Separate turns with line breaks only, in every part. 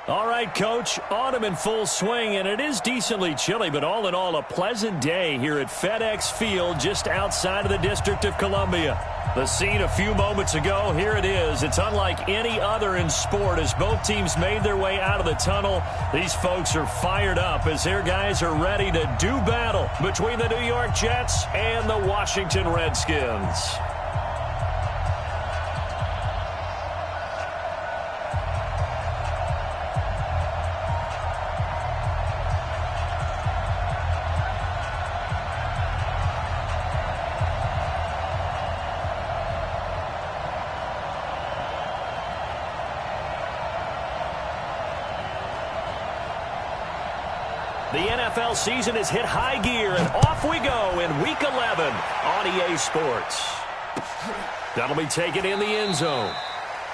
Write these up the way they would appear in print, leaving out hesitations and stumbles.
All right, Coach, autumn in full swing, and it is decently chilly, but all in all, a pleasant day here at FedEx Field just outside of the District of Columbia. The scene a few moments ago, here it is. It's unlike any other in sport as both teams made their way out of the tunnel. These folks are fired up as their guys are ready to do battle between the New York Jets and the Washington Redskins. The NFL season has hit high gear, and off we go in Week 11 on EA Sports. That'll be taken in the end zone.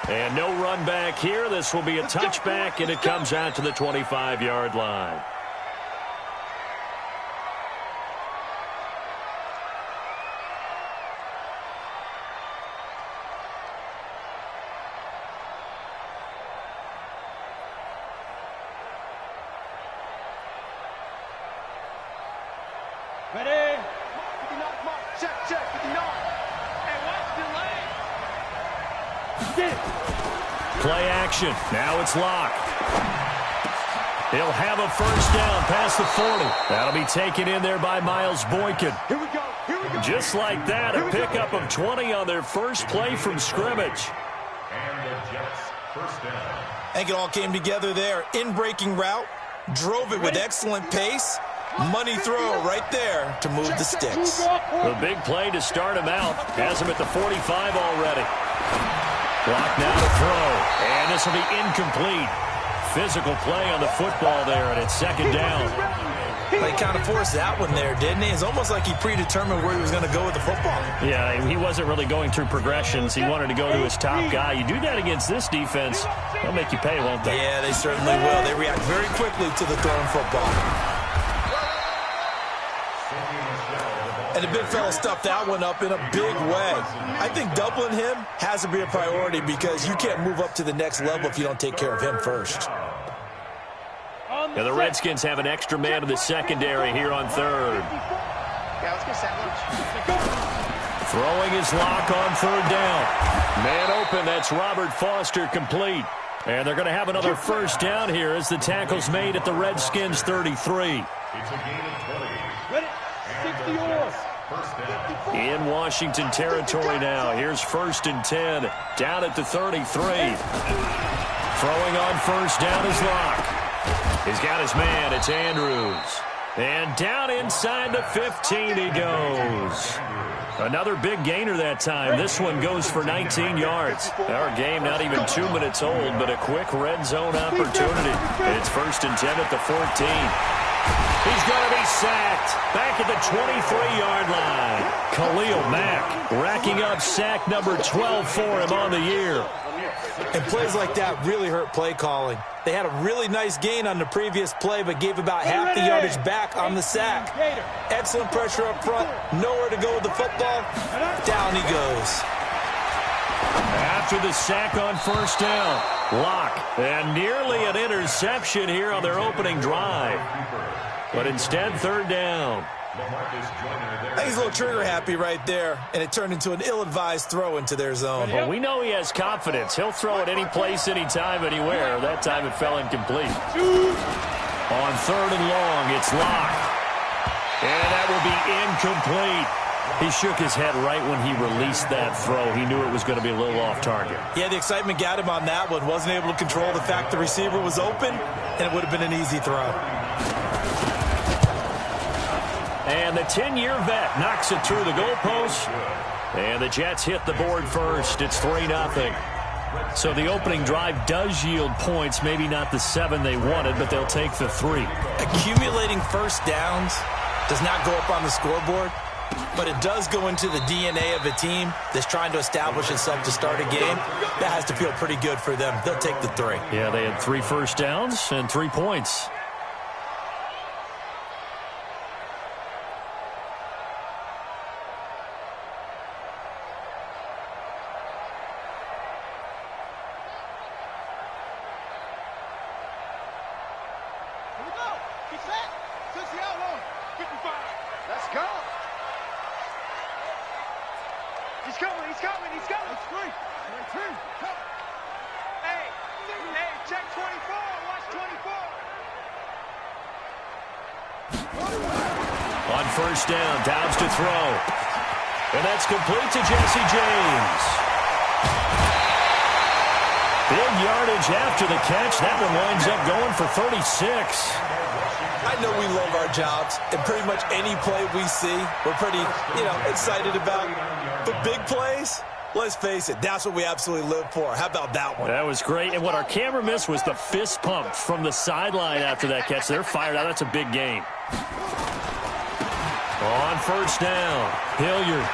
And no run back here. This will be a touchback, and it comes out to the 25-yard line.
Ready? 59, mark. Check, 59. And what's delayed?
Play action. Now it's Locke. He'll have a first down past the 40. That'll be taken in there by Miles Boykin.
Here we go.
Just like that, a pickup of 20 on their first play from scrimmage.
And the Jets first down.
I think it all came together there. In-breaking route, drove it with excellent pace. Money throw right there to move the sticks.
The big play to start him out. Has him at the 45 already. Clock now to throw. And this will be incomplete. Physical play on the football there, and it's second down.
He kind of forced that one there, didn't he? It's almost like he predetermined where he was going to go with the football.
Yeah, he wasn't really going through progressions. He wanted to go to his top guy. You do that against this defense, they'll make you pay, won't they?
Yeah, they certainly will. They react very quickly to the thrown football. And the big fella stuffed that one up in a big way. I think doubling him has to be a priority because you can't move up to the next level if you don't take care of him first.
Yeah, the Redskins have an extra man in the secondary here on third.
Yeah, let's get sandwich.
Throwing his Lock on third down. Man open, that's Robert Foster complete. And they're going to have another first down here as the tackle's made at the Redskins 33.
It's a gain of 20.
Ready? 60 yours.
First down.
In Washington territory now. Here's 1st and 10. Down at the 33. Throwing on first down is Locke. He's got his man. It's Andrews. And down inside the 15 he goes. Another big gainer that time. This one goes for 19 yards. Our game not even 2 minutes old, but a quick red zone opportunity. And it's 1st and 10 at the 14. He's going to be sacked back at the 23-yard line. Khalil Mack racking up sack number 12 for him on the year.
And plays like that really hurt play calling. They had a really nice gain on the previous play, but gave about half the yardage back on the sack. Excellent pressure up front. Nowhere to go with the football. Down he goes.
After the sack on first down, Locke. And nearly an interception here on their opening drive. But instead, third down.
I think he's a little trigger happy right there, and it turned into an ill-advised throw into their zone.
Well, we know he has confidence. He'll throw it any place, anytime, anywhere. That time it fell incomplete. On third and long, it's Locke. And that will be incomplete. He shook his head right when he released that throw. He knew it was going to be a little off target.
Yeah, the excitement got him on that one. Wasn't able to control the fact the receiver was open, and it would have been an easy throw.
And the 10-year vet knocks it through the goalpost. And the Jets hit the board first. It's 3-0. So the opening drive does yield points. Maybe not the 7 they wanted, but they'll take the 3.
Accumulating first downs does not go up on the scoreboard, but it does go into the DNA of a team that's trying to establish itself to start a game. That has to feel pretty good for them. They'll take the 3.
Yeah, they had 3 first downs and 3 points.
Let's go. He's coming, he's coming, he's coming. That's great. Hey, check 24. Watch 24.
On first down, Dobbs to throw. And that's complete to Jesse James. Big yardage after the catch. That one winds up going for 36.
I know we love our jobs, and pretty much any play we see, we're pretty, excited about. But big plays, let's face it, that's what we absolutely live for. How about that one?
That was great. And what our camera missed was the fist pump from the sideline after that catch. They're fired out. That's a big gain. On first down, Hilliard.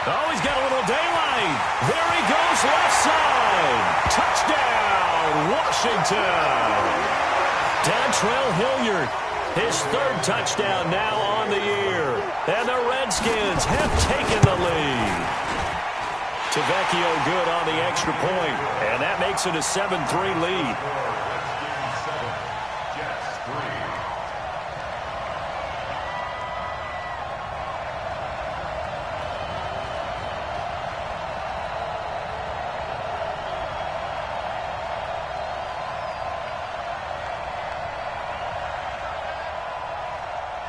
Oh, he's got a little daylight. There he goes, left side. Touchdown, Washington. Dontrell Hilliard, his third touchdown now on the year. And the Redskins have taken the lead. Tavecchio good on the extra point, and that makes it a 7-3 lead.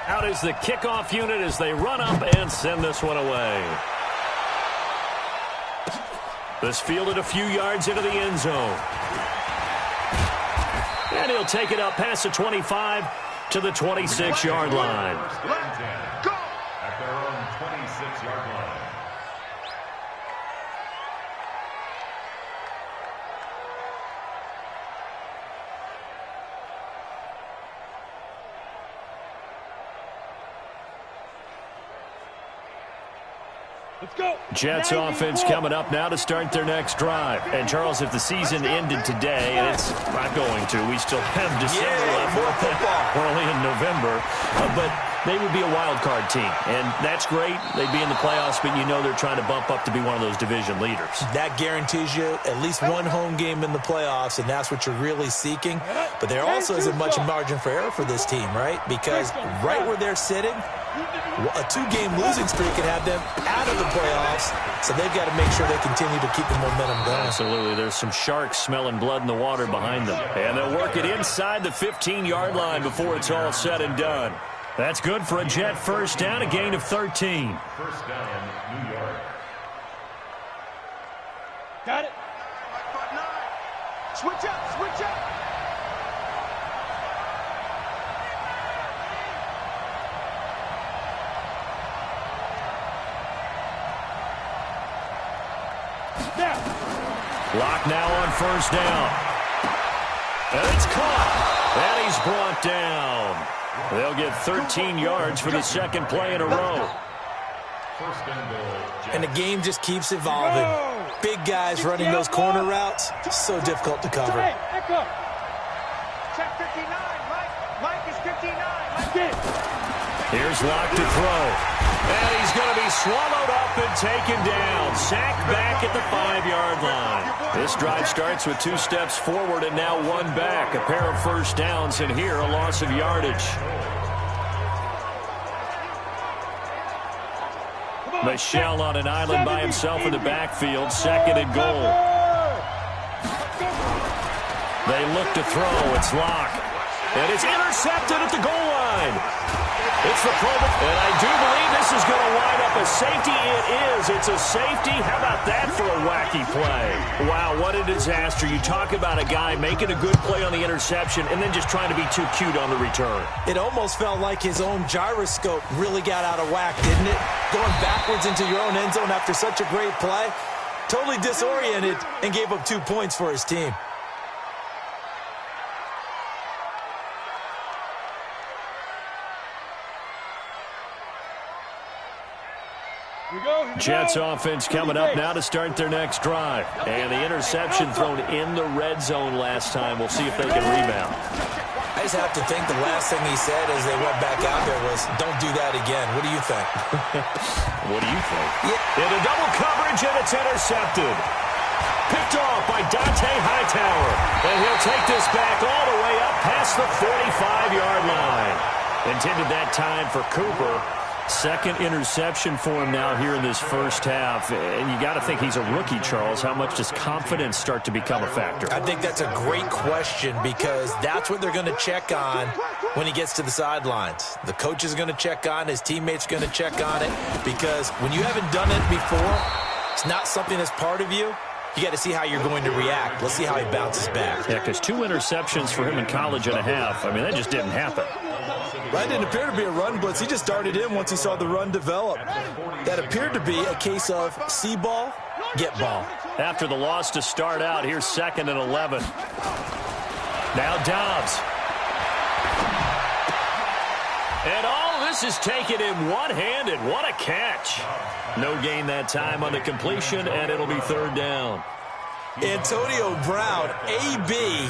Out is the kickoff unit as they run up and send this one away. This fielded a few yards into the end zone. And he'll take it up past the 25 to the 26-yard line.
Go! At their own 26-yard line.
Let's go.
Jets offense coming up now to start their next drive. And, Charles, if the season ended today, and it's not going to, we still have December left.
More football.
We're only in November. But they would be a wild card team. And that's great. They'd be in the playoffs, but you know they're trying to bump up to be one of those division leaders.
That guarantees you at least one home game in the playoffs, and that's what you're really seeking. But there also isn't much margin for error for this team, right? Because right where they're sitting, a two-game losing streak could have them out of the playoffs, so they've got to make sure they continue to keep the momentum going.
Absolutely. There's some sharks smelling blood in the water behind them. And they'll work it inside the 15-yard line before it's all said and done. That's good for a Jet first down, a gain of 13.
First down, New York.
Got it. Switch up, switch up.
Lock now on first down. And it's caught. And he's brought down. They'll get 13 yards for the second play in a row.
First and goal.
And the game just keeps evolving. Big guys running those corner routes, so difficult to cover.
Echo. Check 59. Mike is 59. Mike in.
Here's Lock to throw. And he's going to be swallowed up and taken down. Sacked back at the 5-yard line. This drive starts with 2 steps forward and now 1 back. A pair of first downs, and here a loss of yardage. Michelle on an island by himself in the backfield. Second and goal. They look to throw. It's Lock. And it's intercepted at the goal line. It's the Pro Bowl. And I do believe this is going to wind up a safety. It is. It's a safety. How about that for a wacky play? Wow, what a disaster. You talk about a guy making a good play on the interception and then just trying to be too cute on the return.
It almost felt like his own gyroscope really got out of whack, didn't it? Going backwards into your own end zone after such a great play. Totally disoriented and gave up 2 points for his team.
Jets offense coming up now to start their next drive. And the interception thrown in the red zone last time. We'll see if they can rebound.
I just have to think the last thing he said as they went back out there was, don't do that again. What do you think?
What do you think?
Yeah.
In a double coverage, and it's intercepted. Picked off by Dante Hightower. And he'll take this back all the way up past the 45-yard line. Intended that time for Cooper. Second interception for him now here in this first half. And you got to think he's a rookie, Charles. How much does confidence start to become a factor?
I think that's a great question because that's what they're going to check on when he gets to the sidelines. The coach is going to check on, his teammates are going to check on it because when you haven't done it before, it's not something that's part of you. You got to see how you're going to react. Let's see how he bounces back.
Yeah, because 2 interceptions for him in college and a half. I mean, that just didn't happen.
That didn't appear to be a run blitz. He just started in once he saw the run develop. That appeared to be a case of see ball, get ball.
After the loss to start out, here's 2nd and 11. Now Dobbs. And all this is taken in one-handed. What a catch. No gain that time on the completion, and it'll be 3rd down.
Antonio Brown, AB,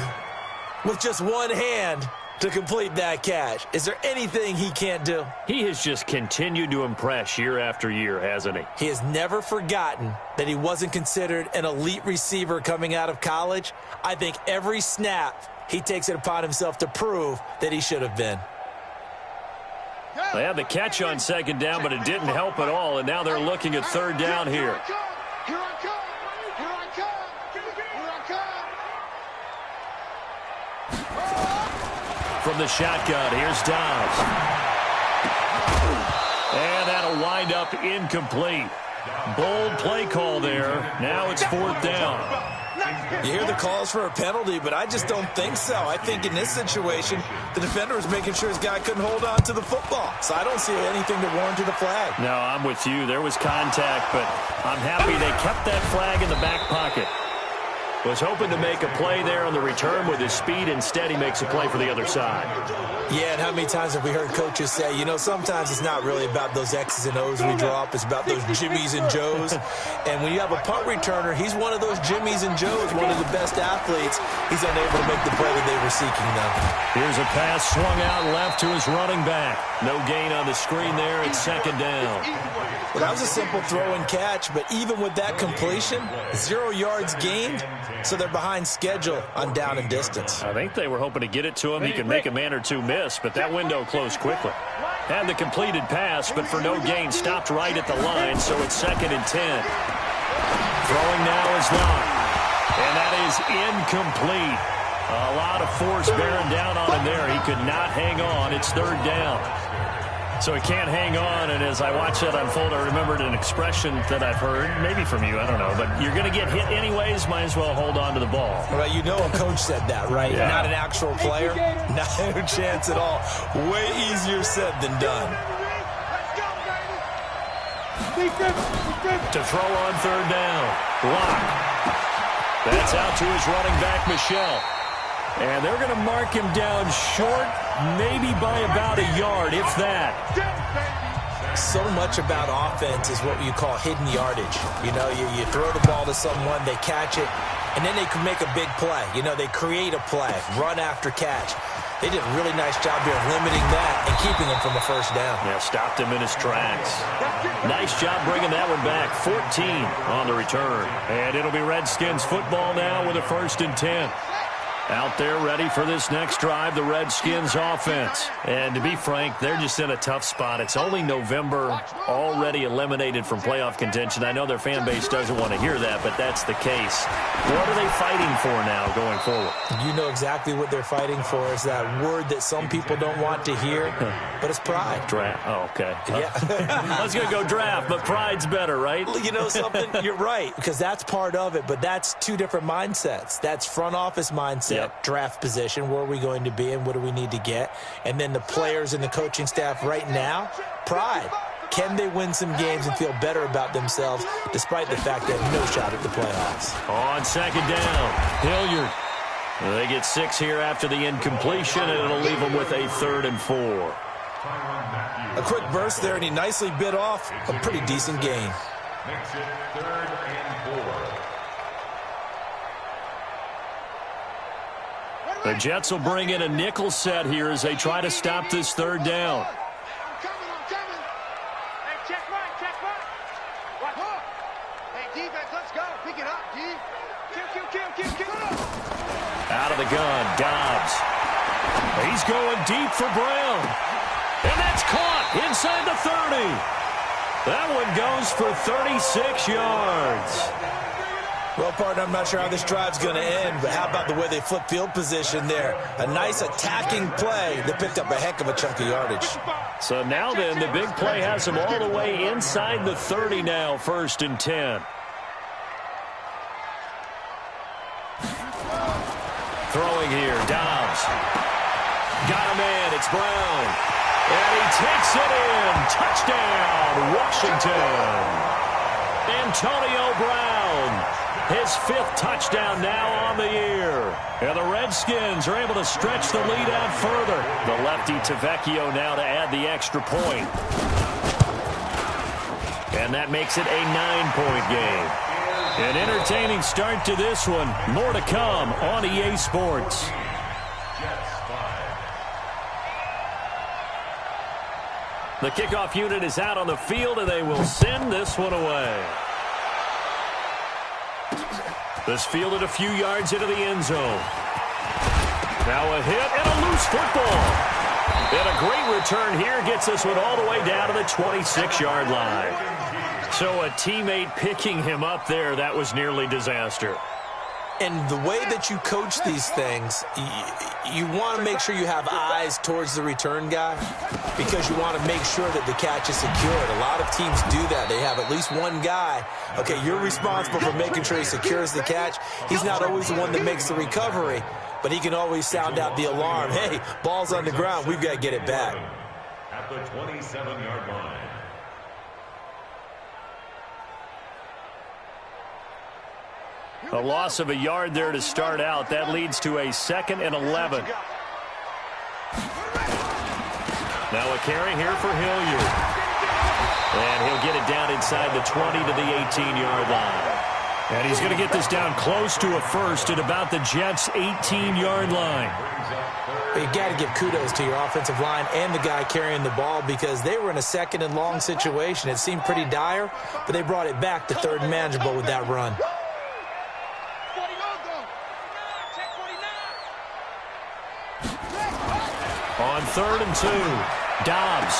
with just one hand to complete that catch. Is there anything he can't do?
He has just continued to impress year after year, hasn't he?
He has never forgotten that he wasn't considered an elite receiver coming out of college. I think every snap he takes it upon himself to prove that he should have been.
They had the catch on 2nd down, but it didn't help at all, and now they're looking at 3rd down here.
Here I come. Here I come. Here I come.
From the shotgun, here's Dobbs. And that'll wind up incomplete. Bold play call there. Now it's 4th down.
You hear the calls for a penalty, but I just don't think so. I think in this situation, the defender was making sure his guy couldn't hold on to the football. So I don't see anything to warrant the flag.
No, I'm with you. There was contact, but I'm happy they kept that flag in the back pocket. Was hoping to make a play there on the return with his speed. Instead, he makes a play for the other side.
Yeah, and how many times have we heard coaches say, you know, sometimes it's not really about those X's and O's we drop. It's about those Jimmies and Joes. And when you have a punt returner, he's one of those Jimmies and Joes, one of the best athletes. He's unable to make the play that they were seeking, though.
Here's a pass swung out left to his running back. No gain on the screen there. It's 2nd down.
Well, that was a simple throw and catch, but even with that completion, 0 yards gained. So they're behind schedule on down and distance.
I think they were hoping to get it to him. He could make a man or two miss, but that window closed quickly. Had the completed pass, but for no gain, stopped right at the line, so it's 2nd and 10. Throwing now is Locke, and that is incomplete. A lot of force bearing down on him there. He could not hang on. It's 3rd down. So he can't hang on, and as I watch that unfold, I remembered an expression that I've heard, maybe from you, I don't know, but you're going to get hit anyways, might as well hold on to the ball.
Well, you know a coach said that, right?
Yeah.
Not an actual player. No chance at all. Way easier said than done.
To throw on 3rd down. Locke. That's out to his running back, Michelle. And they're going to mark him down short, maybe by about a yard, if that.
So much about offense is what you call hidden yardage. You know, you throw the ball to someone, they catch it, and then they can make a big play. You know, they create a play, run after catch. They did a really nice job here of limiting that and keeping him from a 1st down.
Yeah, stopped him in his tracks. Nice job bringing that one back. 14 on the return. And it'll be Redskins football now with a 1st and 10. Out there ready for this next drive, the Redskins offense. And to be frank, they're just in a tough spot. It's only November, already eliminated from playoff contention. I know their fan base doesn't want to hear that, but that's the case. What are they fighting for now going forward?
You know exactly what they're fighting for. Is that word that some people don't want to hear, but it's pride.
Draft. Oh, okay.
Yeah.
I was going to go draft, but pride's better, right?
You know something? You're right, because that's part of it, but that's 2 different mindsets. That's front office mindset.
Yep.
Draft position, where are we going to be and what do we need to get? And then the players and the coaching staff right now, pride. Can they win some games and feel better about themselves despite the fact they have no shot at the playoffs?
On 2nd down, Hilliard. They get 6 here after the incompletion, and it'll leave them with a 3rd and 4.
A quick burst there, and he nicely bit off a pretty decent gain.
Makes it 3rd and 4.
The Jets will bring in a nickel set here as they try to stop this 3rd down.
I'm coming. Hey, check right. Watch. Hey, defense, let's go. Pick it up, D. Kill.
Out of the gun, Dobbs. He's going deep for Brown. inside the 30. That one goes for 36 yards.
Well, partner, I'm not sure how this drive's going to end, but how about the way they flip field position there? A nice attacking play that picked up a heck of a chunk of yardage.
So now then, the big play has them all the way inside the 30 now, 1st and 10. Throwing here, Dobbs. Got a man, it's Brown. And he takes it in. Touchdown, Washington. Antonio Brown. His 5th touchdown now on the year. And the Redskins are able to stretch the lead out further. The lefty Tavecchio now to add the extra point. And that makes it a 9-point game. An entertaining start to this one. More to come on EA Sports. The kickoff unit is out on the field, and they will send this one away. This fielded a few yards into the end zone. Now a hit and a loose football. And a great return here gets this one all the way down to the 26-yard line. So a teammate picking him up there, that was nearly disaster.
And the way that you coach these things, you want to make sure you have eyes towards the return guy because you want to make sure that the catch is secured. A lot of teams do that. They have at least one guy. Okay, you're responsible for making sure he secures the catch. He's not always the one that makes the recovery, but he can always sound out the alarm. Hey, ball's on the ground. We've got to get it back.
At the 27-yard line.
A loss of a yard there to start out. That leads to a 2nd and 11. Now a carry here for Hilliard. And he'll get it down inside the 20 to the 18-yard line. And he's going to get this down close to a first at about the Jets' 18-yard line.
You got to give kudos to your offensive line and the guy carrying the ball because they were in a 2nd and long situation. It seemed pretty dire, but they brought it back to 3rd and manageable with that run.
On 3rd and 2, Dobbs.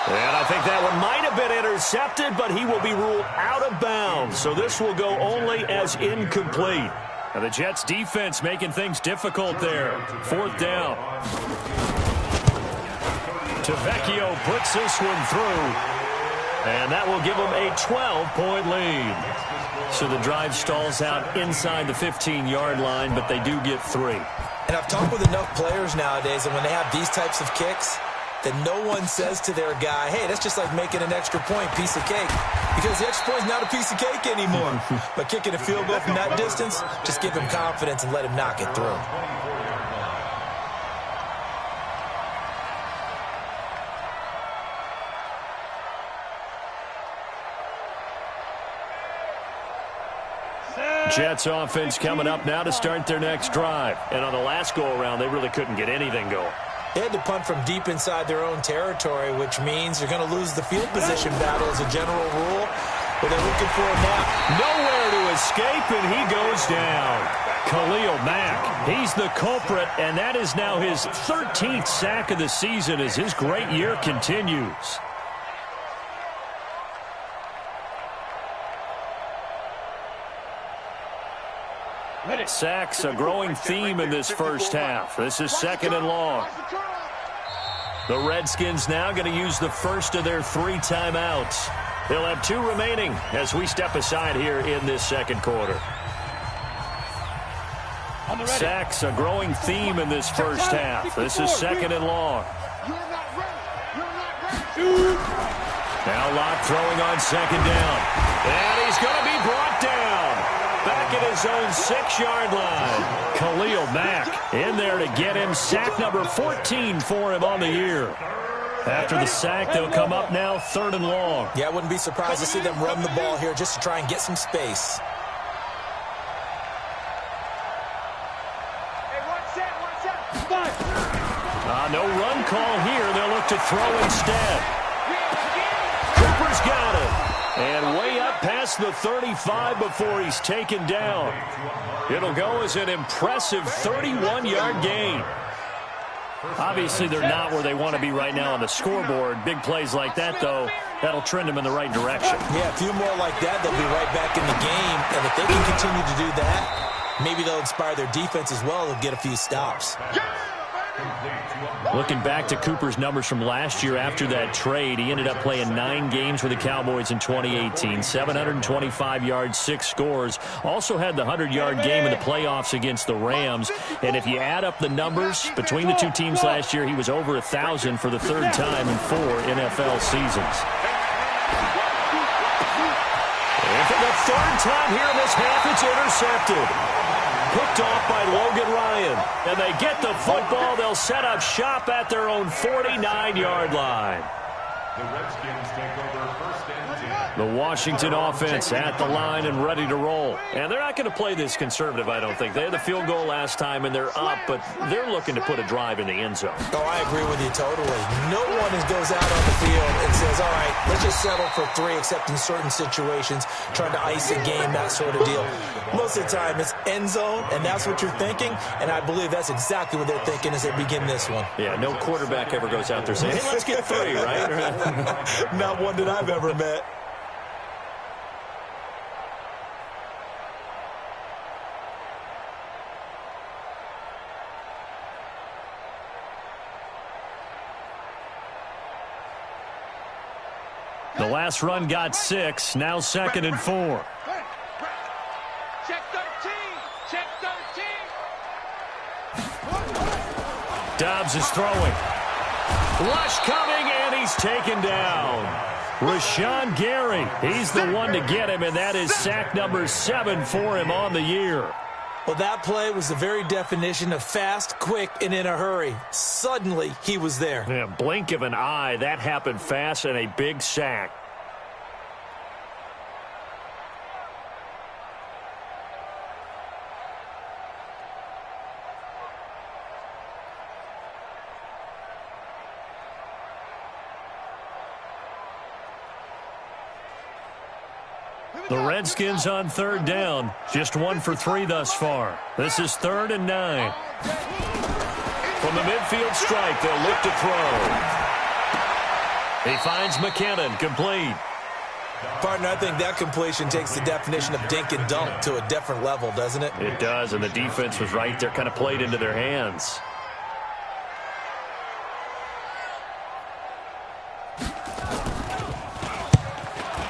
And I think that one might have been intercepted, but he will be ruled out of bounds. So this will go only as incomplete. And the Jets defense making things difficult there. 4th down. Tavecchio puts this one through. And that will give them a 12-point lead. So the drive stalls out inside the 15-yard line, but they do get 3.
And I've talked with enough players nowadays, and when they have these types of kicks, that no one says to their guy, hey, that's just like making an extra point, piece of cake. Because the extra point is not a piece of cake anymore. But kicking a field goal from that distance, just give him confidence and let him knock it through.
Jets offense coming up now to start their next drive. And on the last go-around, they really couldn't get anything going.
They had to punt from deep inside their own territory, which means you're going to lose the field position battle as a general rule. But they're looking for him now.
Nowhere to escape, and he goes down. Khalil Mack, he's the culprit, and that is now his 13th sack of the season as his great year continues. Sacks, a growing theme in this first half. This is 2nd and long. The Redskins now going to use the first of their 3 timeouts. They'll have 2 remaining as we step aside here in this second quarter. Sacks, a growing theme in this first half. This is 2nd and long. Now Locke throwing on 2nd down. And he's going to be brought down. Back at his own 6-yard line. Khalil Mack in there to get him. Sack number 14 for him on the year. After the sack, they'll come up now 3rd and long.
Yeah, I wouldn't be surprised to see them run the ball here just to try and get some space.
No run call here. They'll look to throw instead. Cooper's got it. And way up past the 35 before he's taken down. It'll go as an impressive 31-yard gain. Obviously, they're not where they want to be right now on the scoreboard. Big plays like that, though, that'll trend them in the right direction.
Yeah, a few more like that, they'll be right back in the game. And if they can continue to do that, maybe they'll inspire their defense as well. They'll get a few stops.
Looking back to Cooper's numbers from last year after that trade, he ended up playing 9 games for the Cowboys in 2018, 725 yards, 6 scores. Also had the 100-yard game in the playoffs against the Rams. And if you add up the numbers between the two teams last year, he was over 1,000 for the 3rd time in 4 NFL seasons. And for the 3rd time here in this half, it's intercepted. Picked off by Logan Ryan. And they get the football. They'll set up shop at their own 49-yard line.
The Redskins take over 1st and 10.
The Washington offense at the line and ready to roll. And they're not going to play this conservative, I don't think. They had the field goal last time, and they're up, but they're looking to put a drive in the end zone.
Oh, I agree with you totally. No one goes out on the field and says, all right, let's just settle for 3, except in certain situations, trying to ice a game, that sort of deal. Most of the time, it's end zone, and that's what you're thinking, and I believe that's exactly what they're thinking as they begin this one.
Yeah, no quarterback ever goes out there saying, hey, let's get 3, right?
Not one that I've ever met.
The last run got 6, now 2nd and 4.
Check 13. Check 13.
Dobbs is throwing. Rush coming, and he's taken down. Rashawn Gary, he's the one to get him, and that is sack number 7 for him on the year.
Well, that play was the very definition of fast, quick, and in a hurry. Suddenly, he was there.
Yeah, blink of an eye, that happened fast, and a big sack. The Redskins on 3rd down. Just 1 for 3 thus far. This is 3rd and 9. From the midfield stripe, they'll look to throw. He finds McKinnon, complete.
Partner, I think that completion takes the definition of dink and dunk to a different level, doesn't it?
It does, and the defense was right there, kind of played into their hands.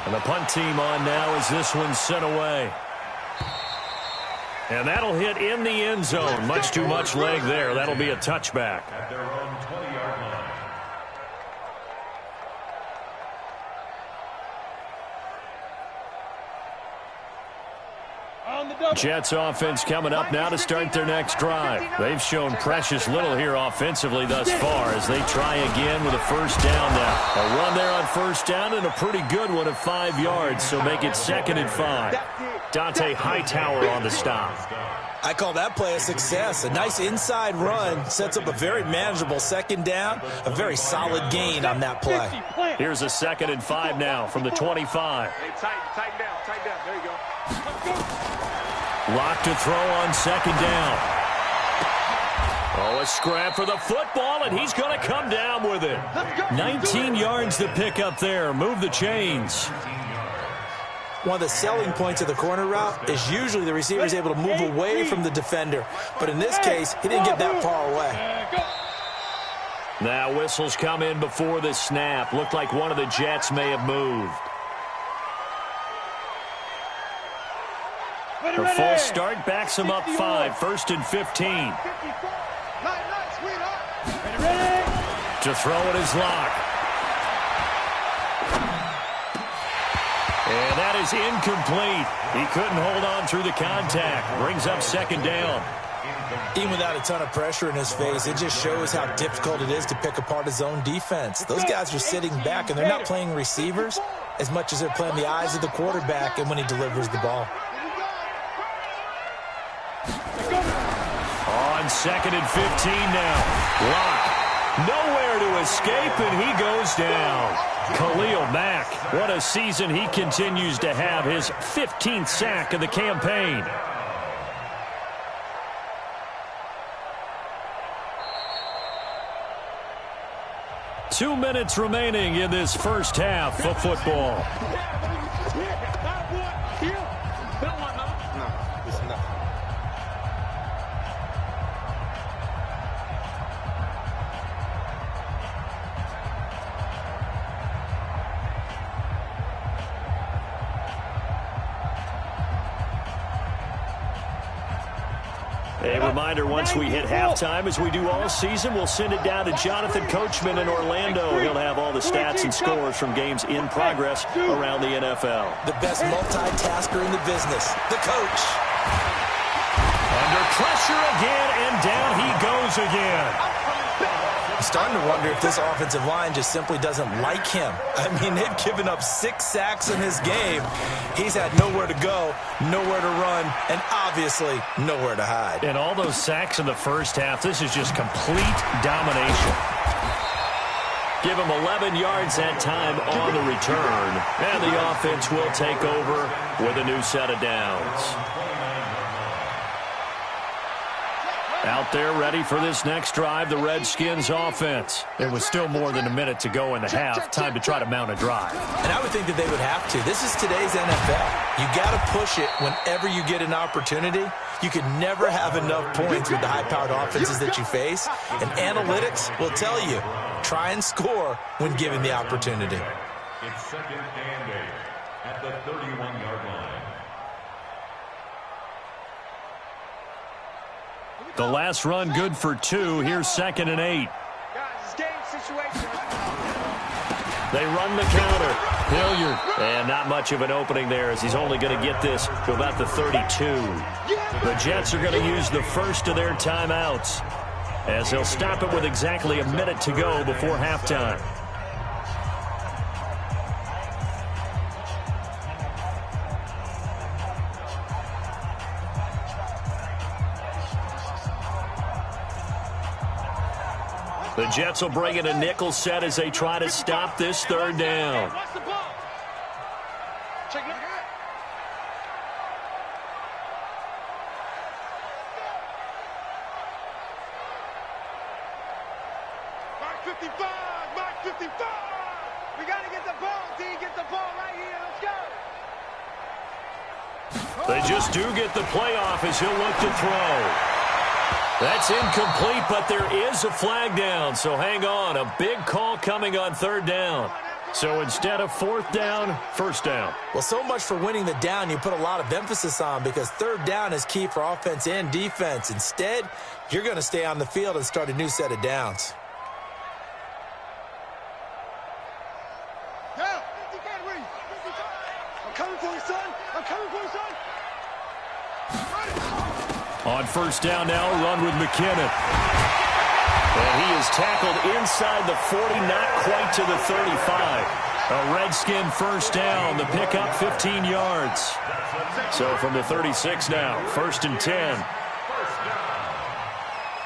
And the punt team on now as this one's sent away. And that'll hit in the end zone. Much too much leg there. That'll be a touchback.
At their own 20-yard line.
Jets offense coming up now to start their next drive. They've shown precious little here offensively thus far as they try again with a 1st down now. A run there on 1st down and a pretty good one of 5 yards, so make it 2nd and 5. Dante Hightower on the stop.
I call that play a success. A nice inside run sets up a very manageable 2nd down, a very solid gain on that play.
Here's a 2nd and 5 now from the 25.
Hey, tighten down. There you go.
Lock to throw on 2nd down. Oh, a scrap for the football, and he's going to come down with it. 19 yards to pick up there. Move the chains.
One of the selling points of the corner route is usually the receiver is able to move away from the defender. But in this case, he didn't get that far away.
Now whistles come in before the snap. Looked like one of the Jets may have moved. The full start backs him up 5, 1st and 15. To throw it is Locke. And that is incomplete. He couldn't hold on through the contact. Brings up 2nd down.
Even without a ton of pressure in his face, it just shows how difficult it is to pick apart his own defense. Those guys are sitting back, and they're not playing receivers as much as they're playing the eyes of the quarterback and when he delivers the ball.
On 2nd and 15 now. Locke. Nowhere to escape, and he goes down. Khalil Mack. What a season he continues to have. His 15th sack of the campaign. 2 minutes remaining in this first half of football. A reminder, once we hit halftime, as we do all season, we'll send it down to Jonathan Coachman in Orlando. He'll have all the stats and scores from games in progress around the NFL.
The best multitasker in the business, the coach.
Under pressure again, and down he goes again.
I'm starting to wonder if this offensive line just simply doesn't like him. I mean, they've given up 6 sacks in his game. He's had nowhere to go, nowhere to run, and obviously nowhere to hide.
And all those sacks in the first half, this is just complete domination. Give him 11 yards that time on the return, and the offense will take over with a new set of downs. Out there ready for this next drive, the Redskins offense. There was still more than a minute to go in the half. Time to try to mount a drive.
And I would think that they would have to. This is today's NFL. You got to push it whenever you get an opportunity. You can never have enough points with the high-powered offenses that you face. And analytics will tell you, try and score when given the opportunity.
It's 2nd and 8 at the 31-yard line.
The last run good for 2. Here's 2nd and 8. They run the counter. Hilliard. And not much of an opening there as he's only going to get this to about the 32. The Jets are going to use the first of their timeouts as they'll stop it with exactly a minute to go before halftime. The Jets will bring in a nickel set as they try to stop this 3rd down.
Mark 55! Mark 55! We got to get the ball, D. Get the ball right here. Let's go.
They just do get the playoff as he'll look to throw. That's incomplete, but there is a flag down, so hang on. A big call coming on 3rd down. So instead of 4th down, 1st down.
Well, so much for winning the down you put a lot of emphasis on because 3rd down is key for offense and defense. Instead, you're going to stay on the field and start a new set of downs.
Yo, I'm coming for you, son. I'm coming for you, son.
On 1st down now, run with McKinnon. And he is tackled inside the 40, not quite to the 35. A Redskin 1st down, the pickup 15 yards. So from the 36 now, 1st and 10.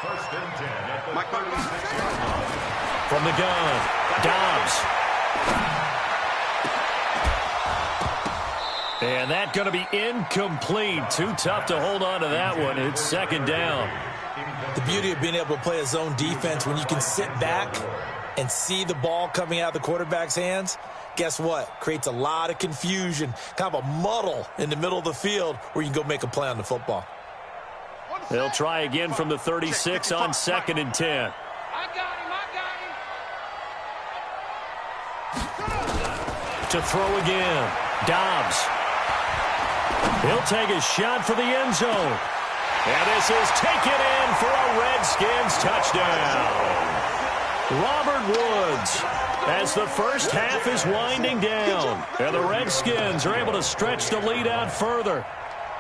1st and 10 at the 36-yard line.
From the gun, Dobbs. And that's going to be incomplete. Too tough to hold on to that one. It's 2nd down.
The beauty of being able to play a zone defense when you can sit back and see the ball coming out of the quarterback's hands, guess what? Creates a lot of confusion, kind of a muddle in the middle of the field where you can go make a play on the football.
They'll try again from the 36 on 2nd and 10.
I got him.
To throw again, Dobbs. He'll take a shot for the end zone. And this is taken in for a Redskins touchdown. Robert Woods, as the first half is winding down, and the Redskins are able to stretch the lead out further.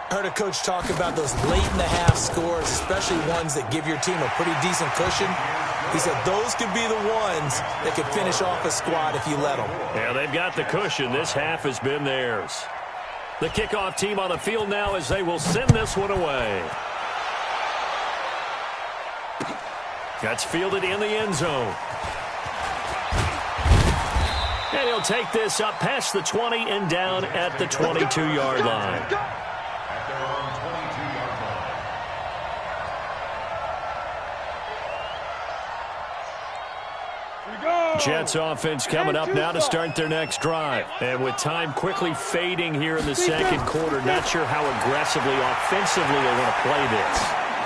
I heard a coach talk about those late-in-the-half scores, especially ones that give your team a pretty decent cushion. He said those could be the ones that could finish off a squad if you let them.
Yeah, they've got the cushion. This half has been theirs. The kickoff team on the field now as they will send this one away. That's fielded in the end zone. And he'll take this up past the 20 and down at the 22-yard line.
At their own 22-yard line.
Here we go.
Jets offense coming up now to start their next drive. And with time quickly fading here in the second quarter, not sure how aggressively, offensively they want to play this.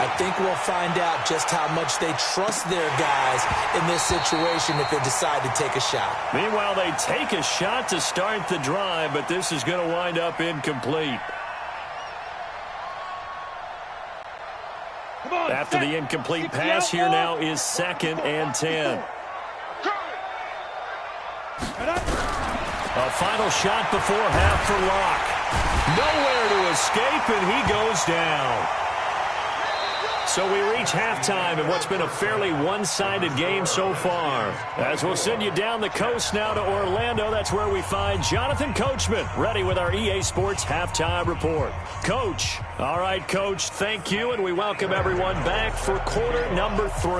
I think we'll find out just how much they trust their guys in this situation if they decide to take a shot.
Meanwhile, they take a shot to start the drive, but this is going to wind up incomplete. After the incomplete pass, here now is 2nd and 10. A final shot before half for Locke. Nowhere to escape, and he goes down. So we reach halftime in what's been a fairly one-sided game so far. As we'll send you down the coast now to Orlando, that's where we find Jonathan Coachman, ready with our EA Sports Halftime Report. Coach. All right, Coach, thank you, and we welcome everyone back for quarter number 3.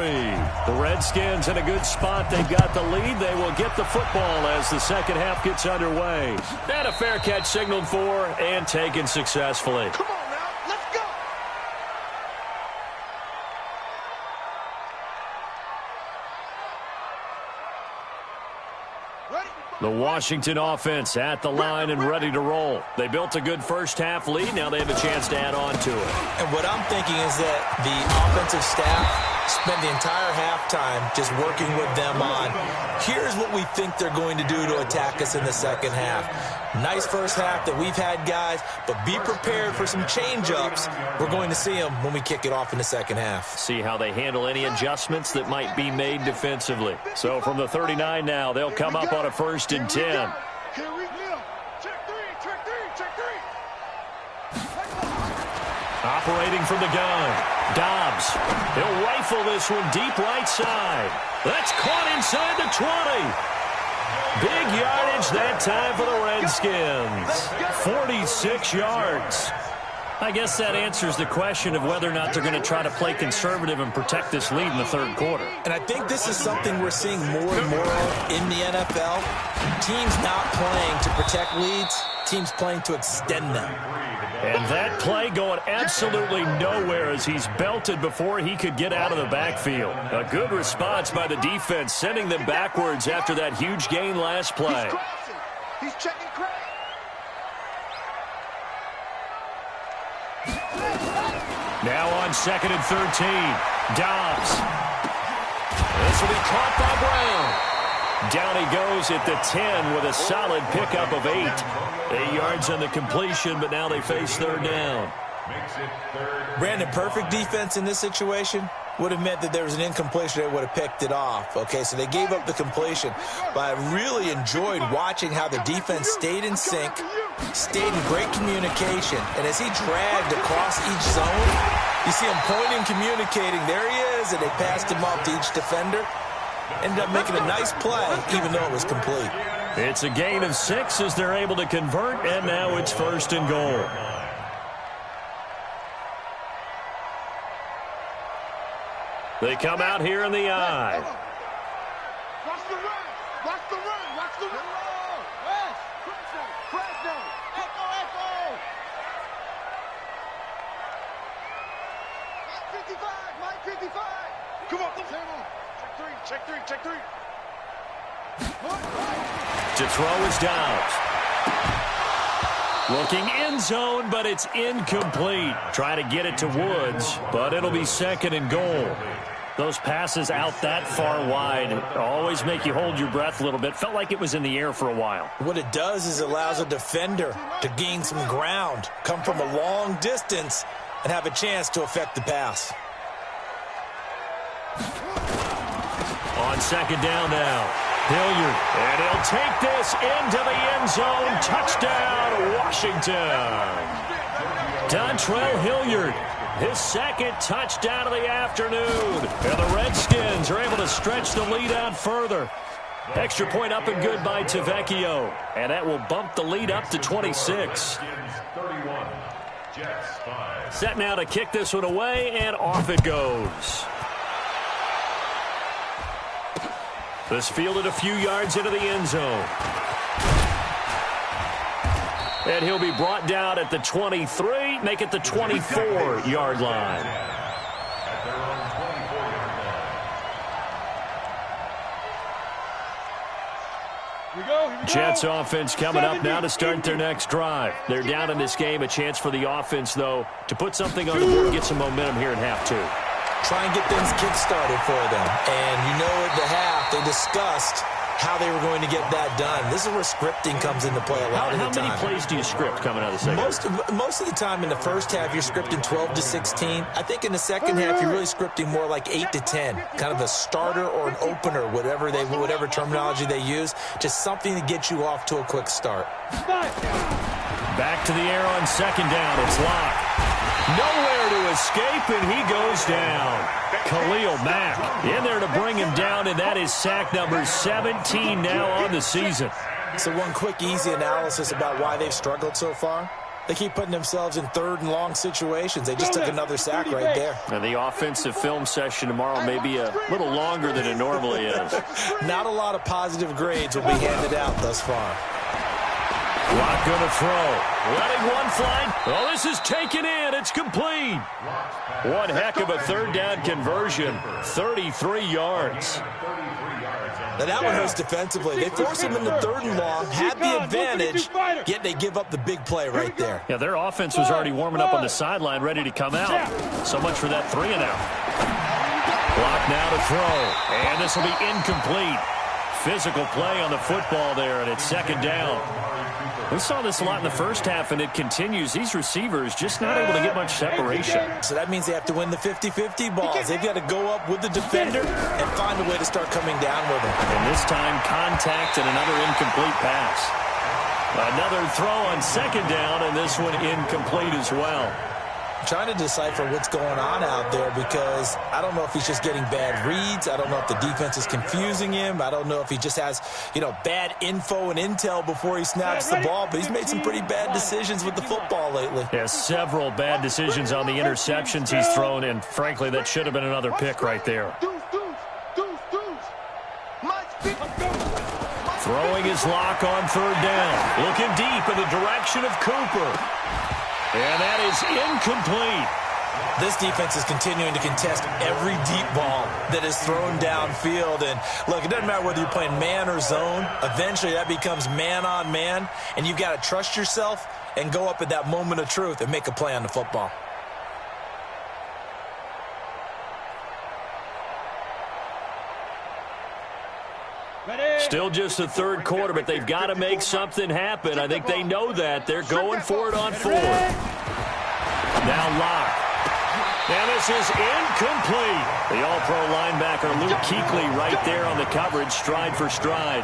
The Redskins in a good spot. They've got the lead. They will get the football as the second half gets underway. And a fair catch signaled for and taken successfully.
Come on now, let's go.
The Washington offense at the line and ready to roll. They built a good first half lead. Now they have a chance to add on to it.
And what I'm thinking is that the offensive staff spent the entire halftime just working with them on, here's what we think they're going to do to attack us in the second half. Nice first half that we've had, guys, but be prepared for some change-ups. We're going to see them when we kick it off in the second half.
See how they handle any adjustments that might be made defensively. So from the 39 now, they'll come up on a 1st and 10.
Here we go. Check three.
Operating from the gun. Dobbs. He'll rifle this one deep right side. That's caught inside the 20. Big yardage that time for the Redskins. 46 yards. I guess that answers the question of whether or not they're going to try to play conservative and protect this lead in the third quarter.
And I think this is something we're seeing more and more of in the NFL. Teams not playing to protect leads, teams playing to extend them.
And that play going absolutely nowhere as he's belted before he could get out of the backfield. A good response by the defense, sending them backwards after that huge gain last play.
He's crossing. He's checking Craig.
Now on 2nd and 13. Dobbs. This will be caught by Brown. Down he goes at the 10 with a solid pickup of 8. 8 yards on the completion, but now they face 3rd down.
Brandon, perfect defense in this situation would have meant that there was an incompletion. They would have picked it off. Okay, so they gave up the completion. But I really enjoyed watching how the defense stayed in sync, stayed in great communication. And as he dragged across each zone, you see him pointing, communicating. There he is, and they passed him off to each defender. Ended up making a nice play, even though it was complete.
It's a gain of 6 as they're able to convert, and now it's 1st and goal. They come out here in the I.
Watch the run. Watch the run. Watch the run. Fresno. Echo. Mike 55. Come on. Check three.
To throw is Dobbs. Looking end zone, but it's incomplete. Try to get it to Woods, but it'll be 2nd and goal. Those passes out that far wide always make you hold your breath a little bit. Felt like it was in the air for a while.
What it does is it allows a defender to gain some ground, come from a long distance, and have a chance to affect the pass.
On 2nd down now, Hilliard, and he'll take this into the end zone. Touchdown, Washington. Dontrell Hilliard, his 2nd touchdown of the afternoon. And the Redskins are able to stretch the lead out further. Extra point up and good by Tavecchio. And that will bump the lead up to 26. Set now to kick this one away, and off it goes. This fielded a few yards into the end zone. And he'll be brought down at the 23, make it the 24-yard line. Jets offense coming up now to start their next drive. They're down in this game. A chance for the offense, though, to put something on the board and get some momentum here in half two.
Try and get things kick-started for them. And you know at the half, they discussed how they were going to get that done. This is where scripting comes into play a lot of the time.
How many plays do you script coming out of the second?
Most of the time in the first half, you're scripting 12 to 16. I think in the second half, you're really scripting more like 8 to 10. Kind of a starter or an opener, whatever terminology they use. Just something to get you off to a quick start.
Back to the air on second down. It's Locke. Nowhere to escape, and he goes down. Khalil Mack in there to bring him down, and that is sack number 17 now on the season.
So one quick, easy analysis about why they've struggled so far. They keep putting themselves in third and long situations. They just took another sack right there.
And the offensive film session tomorrow may be a little longer than it normally is.
Not a lot of positive grades will be handed out thus far.
Locke going to throw. Letting one fly. Oh, this is taken in. It's complete. One heck of a third down conversion. 33 yards.
Now that one hurts defensively. They force him into third and long, had the advantage, yet they give up the big play right there.
Yeah, their offense was already warming up on the sideline, ready to come out. So much for that 3 and out. Locke now to throw. And this will be incomplete. Physical play on the football there, and it's second down. We saw this a lot in the first half, and it continues. These receivers just not able to get much separation.
So that means they have to win the 50-50 balls. They've got to go up with the defender and find a way to start coming down with him.
And this time, contact and another incomplete pass. Another throw on second down, and this one incomplete as well.
I'm trying to decipher what's going on out there because I don't know if he's just getting bad reads. I don't know if the defense is confusing him. I don't know if he just has, bad info and intel before he snaps the ball. But he's made some pretty bad decisions with the football lately.
Yeah, several bad decisions on the interceptions he's thrown, and frankly, that should have been another pick right there. Throwing his Locke on third down. Looking deep in the direction of Cooper. And that is incomplete.
This defense is continuing to contest every deep ball that is thrown downfield. And, look, it doesn't matter whether you're playing man or zone. Eventually, that becomes man-on-man. And you've got to trust yourself and go up at that moment of truth and make a play on the football.
Still just the third quarter, but they've got to make something happen. I think they know that. They're going for it on fourth. Now Locke. And this is incomplete. The all-pro linebacker Luke Kuechly right there on the coverage, stride for stride.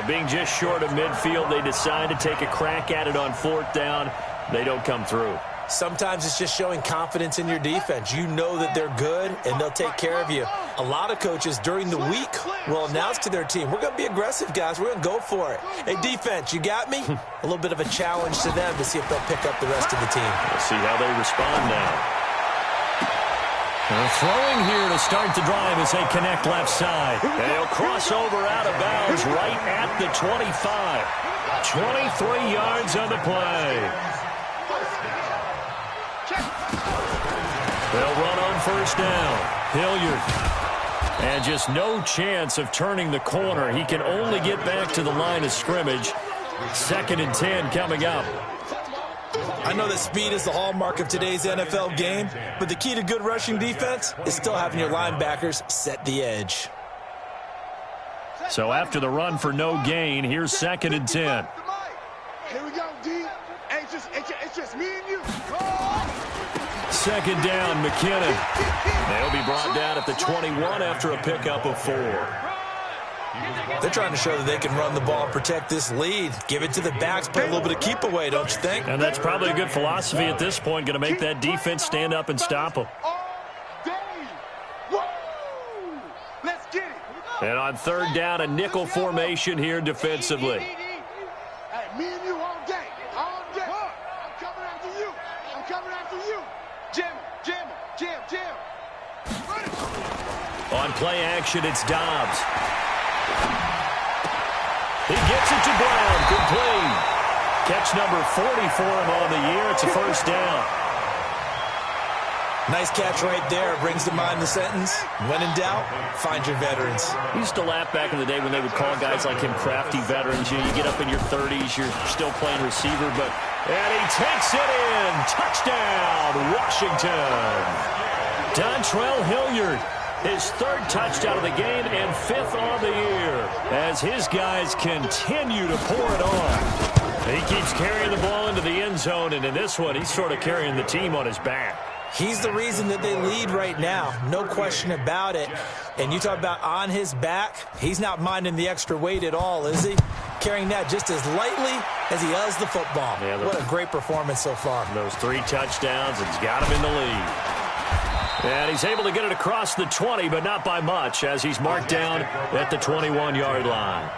Being just short of midfield, they decide to take a crack at it on fourth down. They don't come through.
Sometimes it's just showing confidence in your defense. You know that they're good, and they'll take care of you. A lot of coaches during the week will announce to their team, we're going to be aggressive, guys. We're going to go for it. Hey, defense, you got me? A little bit of a challenge to them to see if they'll pick up the rest of the team.
We'll see how they respond now. Throwing here to start the drive as they connect left side. And he'll cross over out of bounds right at the 25. 23 yards on the play. They'll run on first down. Hilliard. And just no chance of turning the corner. He can only get back to the line of scrimmage. 2nd and 10 coming up.
I know that speed is the hallmark of today's NFL game, but the key to good rushing defense is still having your linebackers set the edge.
So after the run for no gain, here's 2nd and 10.
Here we go, D. Hey, it's just me and you.
2nd down, McKinnon. They'll be brought down at the 21 after a pickup of 4.
They're trying to show that they can run the ball and protect this lead. Give it to the backs, play a little bit of keep away, don't you think?
And that's probably a good philosophy at this point, going to make that defense stand up and stop them.
Let's get it.
And on 3rd down, a nickel formation here defensively.
Hey, me and you all day. All day. I'm coming after you. I'm coming after you. Jam.
On play action, it's Dobbs. He gets it to Brown, complete. Catch number 40 for him on the year. It's a first down.
Nice catch right there. Brings to mind the sentence, when in doubt, find your veterans.
I used to laugh back in the day when they would call guys like him crafty veterans. You get up in your 30s, you're still playing receiver, and he takes it in. Touchdown, Washington. Dontrell Hilliard, his third touchdown of the game and fifth on the year as his guys continue to pour it on. He keeps carrying the ball into the end zone, and in this one, he's sort of carrying the team on his back.
He's the reason that they lead right now, no question about it. And you talk about on his back, he's not minding the extra weight at all, is he? Carrying that just as lightly as he does the football. Yeah, what a great performance so far.
Those 3 touchdowns, and he's got him in the lead. And he's able to get it across the 20, but not by much, as he's marked down at the 21-yard line.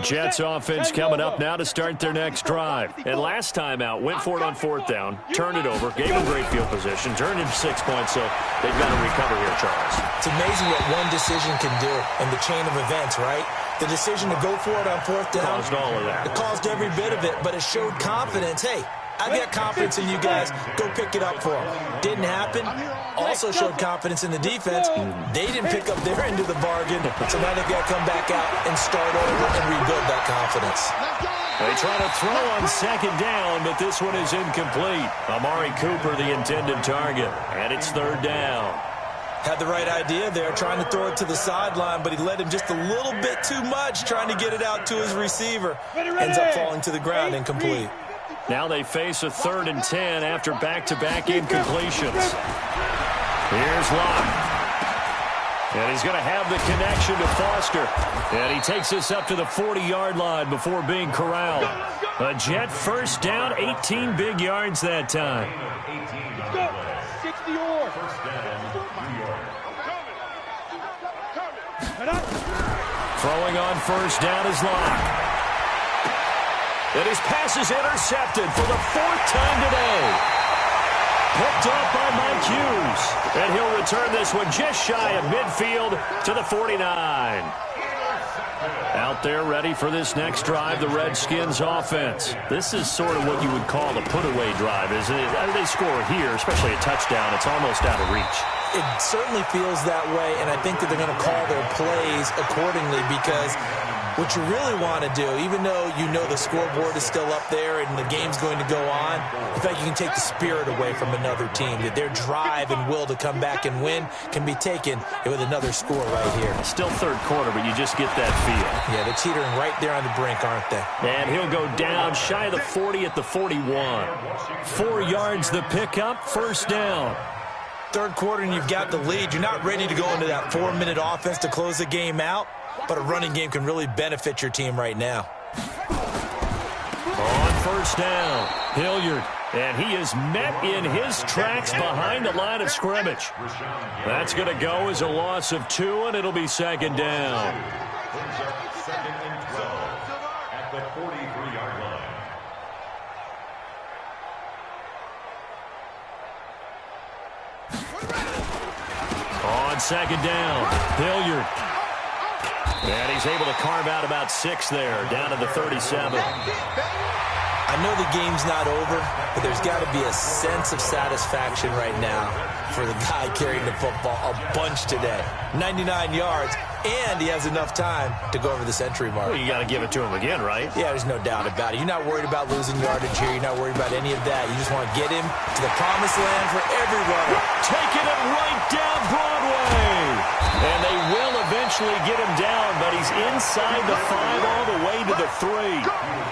Jets offense coming up now to start their next drive. And last time out, went for it on 4th down, turned it over, gave them great field position, turned into 6 points, so they've got to recover here, Charles.
It's amazing what one decision can do in the chain of events, right? The decision to go for it on 4th down.
Caused all of that.
It caused every bit of it, but it showed confidence. Hey, I've got confidence in you guys. Go pick it up for them. Didn't happen. Also showed confidence in the defense. They didn't pick up their end of the bargain, so now they've got to come back out and start over and rebuild that confidence.
They try to throw on 2nd down, but this one is incomplete. Amari Cooper, the intended target, and it's 3rd down.
Had the right idea there, trying to throw it to the sideline, but he led him just a little bit too much, trying to get it out to his receiver. Ends up falling to the ground, incomplete.
Now they face a 3rd and 10 after back-to-back incompletions. Here's Locke. And he's going to have the connection to Foster. And he takes this up to the 40-yard line before being corralled. A Jet first down, 18 big yards that time.
60 yards.
Throwing on 1st down is Locke. And his pass is intercepted for the 4th time today. Picked up by Mike Hughes. And he'll return this one just shy of midfield to the 49. Out there ready for this next drive, the Redskins offense. This is sort of what you would call a put-away drive, isn't it? They score here, especially a touchdown. It's almost out of reach.
It certainly feels that way, and I think that they're going to call their plays accordingly because what you really want to do, even though you know the scoreboard is still up there and the game's going to go on, in fact, you can take the spirit away from another team. That their drive and will to come back and win can be taken with another score right here.
Still 3rd quarter, but you just get that feel.
Yeah, they're teetering right there on the brink, aren't they?
And he'll go down shy of the 40 at the 41. 4 yards the pickup, 1st down.
3rd quarter and you've got the lead. You're not ready to go into that 4-minute offense to close the game out, but a running game can really benefit your team right now.
On 1st down, Hilliard, and he is met in his tracks behind the line of scrimmage. That's going to go as a loss of 2, and it'll be 2nd down.
2nd and 12 at the 43-yard line.
On 2nd down, Hilliard. And he's able to carve out about 6 there, down to the 37.
I know the game's not over, but there's got to be a sense of satisfaction right now for the guy carrying the football a bunch today. 99 yards, and he has enough time to go over the century mark.
Well, you got to give it to him again, right?
Yeah, there's no doubt about it. You're not worried about losing yardage here. You're not worried about any of that. You just want to get him to the promised land for everyone.
Taking it right down Broadway. And they will eventually get him down, but he's inside the 5 all the way to the 3.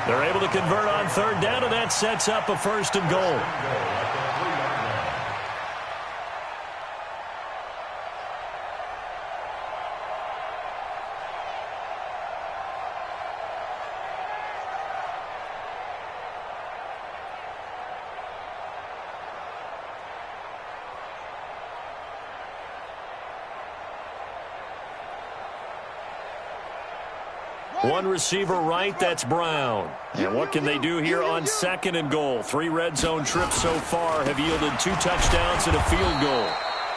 They're able to convert on 3rd down, and that sets up a 1st and goal. One receiver right, that's Brown. And what can they do here on 2nd and goal? 3 red zone trips so far have yielded 2 touchdowns and a field goal.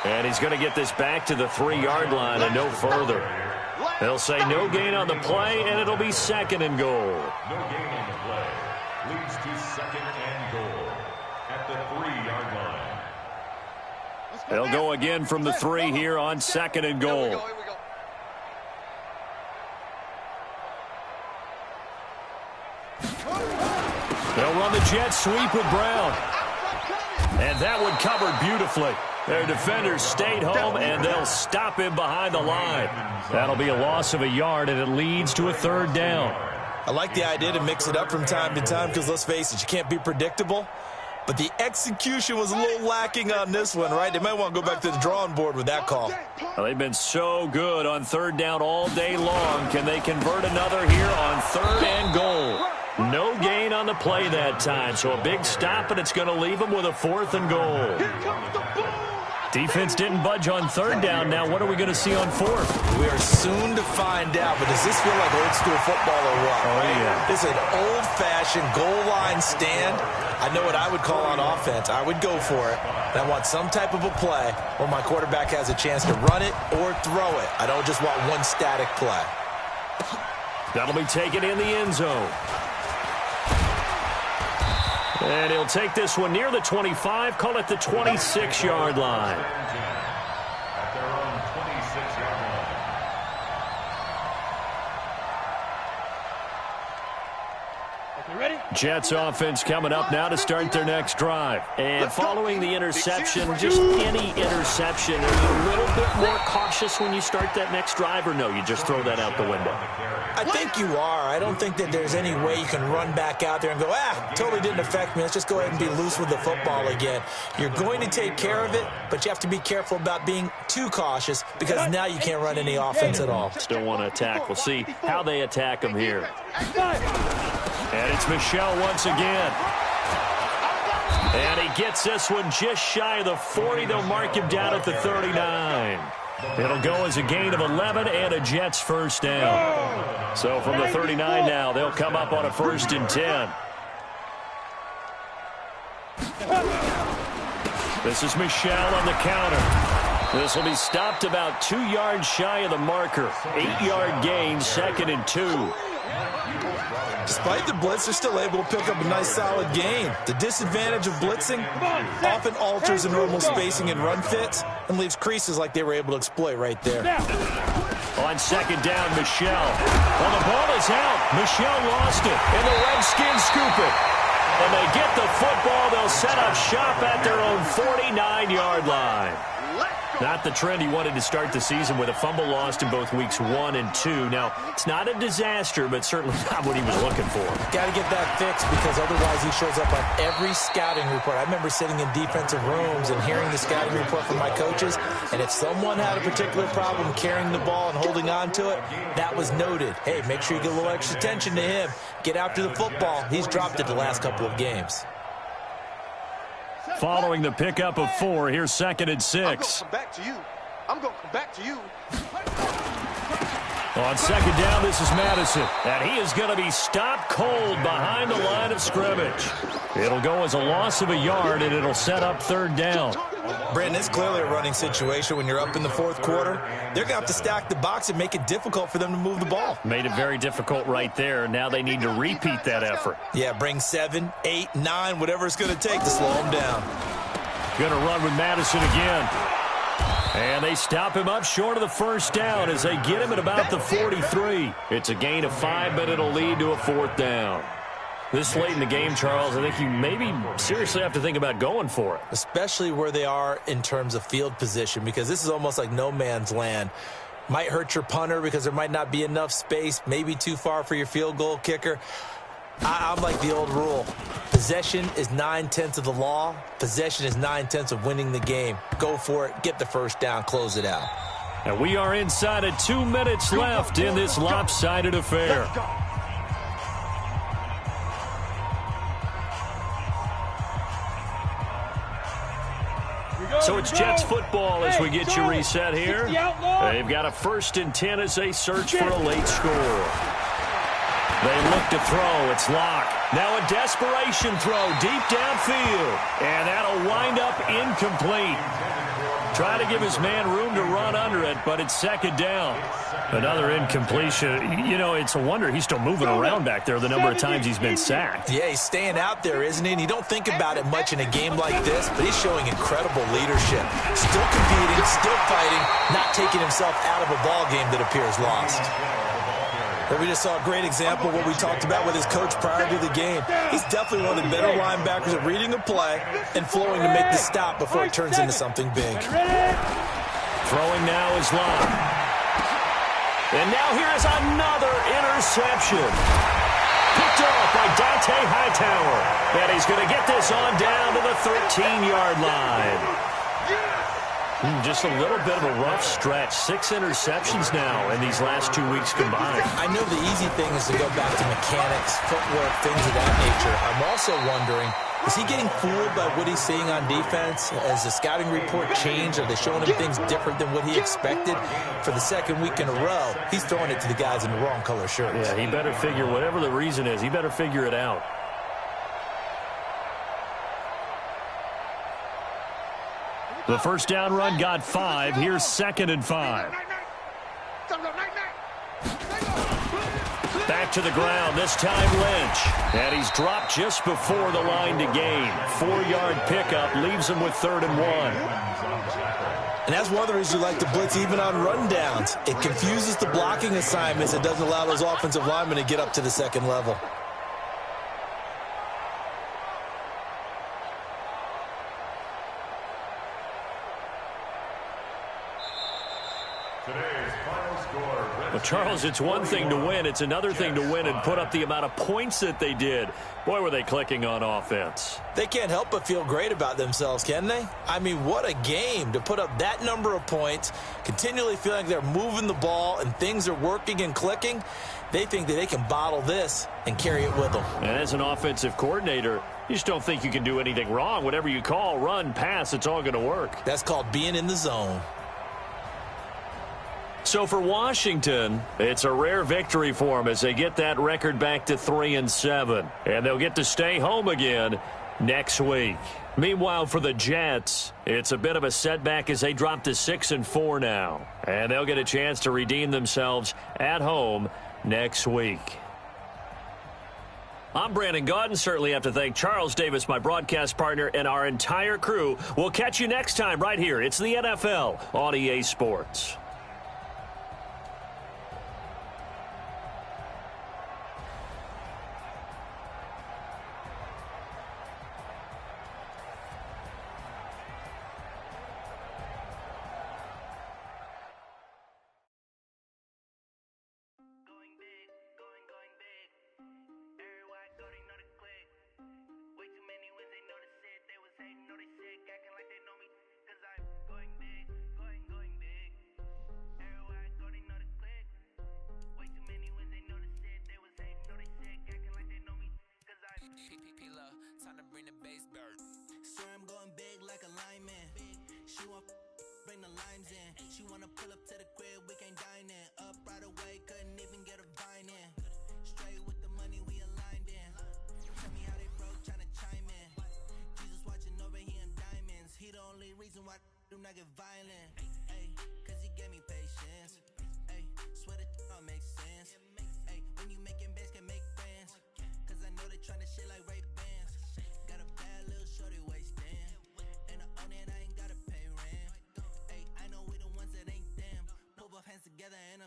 And he's going to get this back to the 3-yard line and no further. They'll say no gain on the play, and it'll be 2nd and goal.
No gain on the play. Leads to 2nd and goal at the 3-yard line.
They'll go again from the 3 here on 2nd and goal. They'll run the jet sweep with Brown. And that one covered beautifully. Their defenders stayed home, and they'll stop him behind the line. That'll be a loss of a yard, and it leads to a 3rd down.
I like the idea to mix it up from time to time because, let's face it, you can't be predictable. But the execution was a little lacking on this one, right? They might want to go back to the drawing board with that call.
Well, they've been so good on 3rd down all day long. Can they convert another here on 3rd and goal? No gain on the play that time, so a big stop, and it's going to leave them with a 4th and goal. Defense didn't budge on 3rd down. Now what are we going to see on 4th?
We are soon to find out, but does this feel like old school football or what?
Oh, yeah.
This is an old-fashioned goal line stand. I know what I would call on offense. I would go for it. And I want some type of a play where my quarterback has a chance to run it or throw it. I don't just want one static play.
That'll be taken in the end zone. And he'll take this one near the 25, call it the 26-yard line.
At their own 26-yard line.
Jets offense coming up now to start their next drive. And following the interception, just any interception, are you a little bit more cautious when you start that next drive, or no, you just throw that out the window?
I think you are. I don't think that there's any way you can run back out there and go, totally didn't affect me. Let's just go ahead and be loose with the football again. You're going to take care of it, but you have to be careful about being too cautious because now you can't run any offense at all.
Still want to attack. We'll see how they attack them here. And it's Michel once again. And he gets this one just shy of the 40. They'll mark him down at the 39. It'll go as a gain of 11 and a Jets 1st down. So from the 39 now, they'll come up on a 1st and 10. This is Michel on the counter. This will be stopped about 2 yards shy of the marker. 8-yard gain, 2nd and 2.
Despite the blitz, they're still able to pick up a nice, solid gain. The disadvantage of blitzing often alters the normal spacing and run fits and leaves creases like they were able to exploit right there.
On 2nd down, Michel. Well, the ball is out. Michel lost it, and the Redskins scoop it. And they get the football. They'll set up shop at their own 49-yard line. Not the trend he wanted to start the season with, a fumble lost in both weeks 1 and 2. Now, it's not a disaster, but certainly not what he was looking for.
Got to get that fixed because otherwise he shows up on every scouting report. I remember sitting in defensive rooms and hearing the scouting report from my coaches, and if someone had a particular problem carrying the ball and holding on to it, that was noted. Hey, make sure you get a little extra attention to him. Get after the football. He's dropped it the last couple of games.
Following the pickup of 4, here's 2nd and 6.
I'm going to come back to you.
On 2nd down, this is Madison. And he is going to be stopped cold behind the line of scrimmage. It'll go as a loss of a yard, and it'll set up 3rd down.
Brandon, it's clearly a running situation when you're up in the 4th quarter. They're going to have to stack the box and make it difficult for them to move the ball.
Made it very difficult right there. Now they need to repeat that effort.
Yeah, bring 7, 8, 9, whatever it's going to take to slow them down.
Going to run with Madison again. And they stop him up short of the 1st down as they get him at about the 43. It's a gain of 5, but it'll lead to a 4th down. This late in the game, Charles, I think you maybe seriously have to think about going for it.
Especially where they are in terms of field position, because this is almost like no man's land. Might hurt your punter because there might not be enough space, maybe too far for your field goal kicker. I'm like the old rule. Possession is 9/10 of the law. Possession is 9/10 of winning the game. Go for it. Get the 1st down. Close it out.
And we are inside of 2 minutes left in this lopsided affair. So it's Jets football as we get you reset here. They've got a 1st and 10 as they search for a late score. They look to throw. It's Locke. Now a desperation throw deep downfield. And that'll wind up incomplete. Try to give his man room to run under it, but it's second down. Another incompletion. You know, it's a wonder he's still moving around back there the number of times he's been sacked.
Yeah, he's staying out there, isn't he? And you don't think about it much in a game like this, but he's showing incredible leadership. Still competing, still fighting, not taking himself out of a ball game that appears lost. Well, we just saw a great example of what we talked about with his coach prior to the game. He's definitely one of the better linebackers at reading a play and flowing to make the stop before it turns into something big.
Throwing now is Locke. And now here is another interception. Picked off by Dante Hightower. And he's going to get this on down to the 13-yard line. Just a little bit of a rough stretch. 6 interceptions now in these last 2 weeks combined.
I know the easy thing is to go back to mechanics, footwork, things of that nature. I'm also wondering, is he getting fooled by what he's seeing on defense? Has the scouting report changed? Are they showing him things different than what he expected? For the second week in a row, he's throwing it to the guys in the wrong color shirts.
Yeah, he better figure, whatever the reason is, he better figure it out. The first down run got 5. Here's 2nd and 5. Back to the ground, this time Lynch. And he's dropped just before the line to gain. 4-yard pickup leaves him with 3rd and 1.
And that's one of the reasons you like to blitz even on rundowns. It confuses the blocking assignments. It doesn't allow those offensive linemen to get up to the second level.
Well, Charles, it's one thing to win. It's another thing to win and put up the amount of points that they did. Boy, were they clicking on offense.
They can't help but feel great about themselves, can they? I mean, what a game to put up that number of points, continually feeling like they're moving the ball and things are working and clicking. They think that they can bottle this and carry it with them.
And as an offensive coordinator, you just don't think you can do anything wrong. Whatever you call, run, pass, it's all going to work.
That's called being in the zone.
So for Washington, it's a rare victory for them as they get that record back to 3-7. And they'll get to stay home again next week. Meanwhile, for the Jets, it's a bit of a setback as they drop to 6-4 now. And they'll get a chance to redeem themselves at home next week. I'm Brandon Gaudin. Certainly have to thank Charles Davis, my broadcast partner, and our entire crew. We'll catch you next time right here. It's the NFL on EA Sports.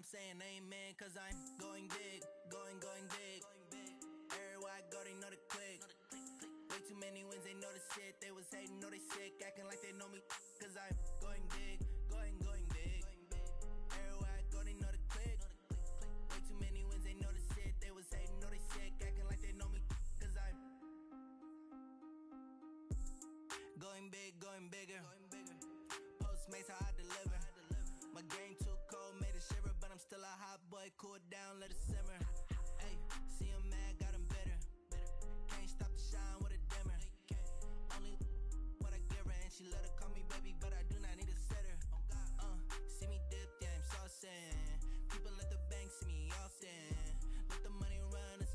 Saying amen, cause I'm going big, going big. Everywhere I go, they know the click. Way too many wins, they know the shit. They was hating, know they sick, acting like they know me, cause I'm going big, going big. Everywhere I go, they know the click. Way too many wins, they know the shit. They was hating, know they sick, acting like they know me, cause I'm going big, going bigger. Postmates, how I deliver. My game too cold, made it shiver, but I'm still a hot boy. Cool down, let it simmer. Hey, see him mad, got him bitter. Can't stop the shine with a dimmer. Only what I give her, and she let her call me baby, but I do not need a sitter. See me dip, yeah, I'm saucing. People at the bank see me often. Let the money run, it's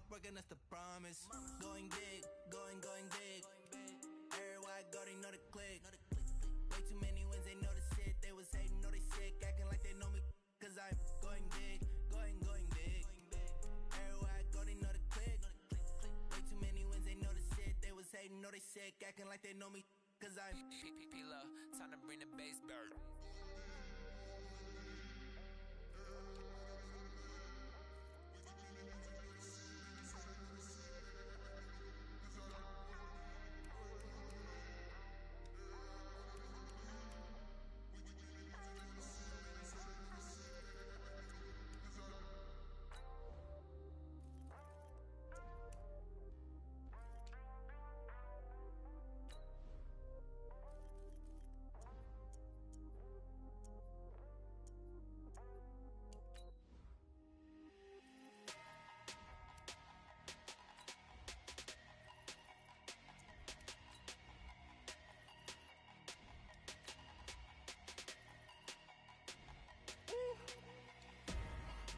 up working, that's the promise. Going big, going big. Everywhere I go, they know the click. Way too many wins, they know the shit. They was hating, know they sick, acting like they know me. Cause I'm going big, going big. Everywhere I go, they know the click. Way too many wins, they know the shit. They was hating, know they sick, acting like they know me. Cause I'm P-P-P-Lo, time to bring the bass back.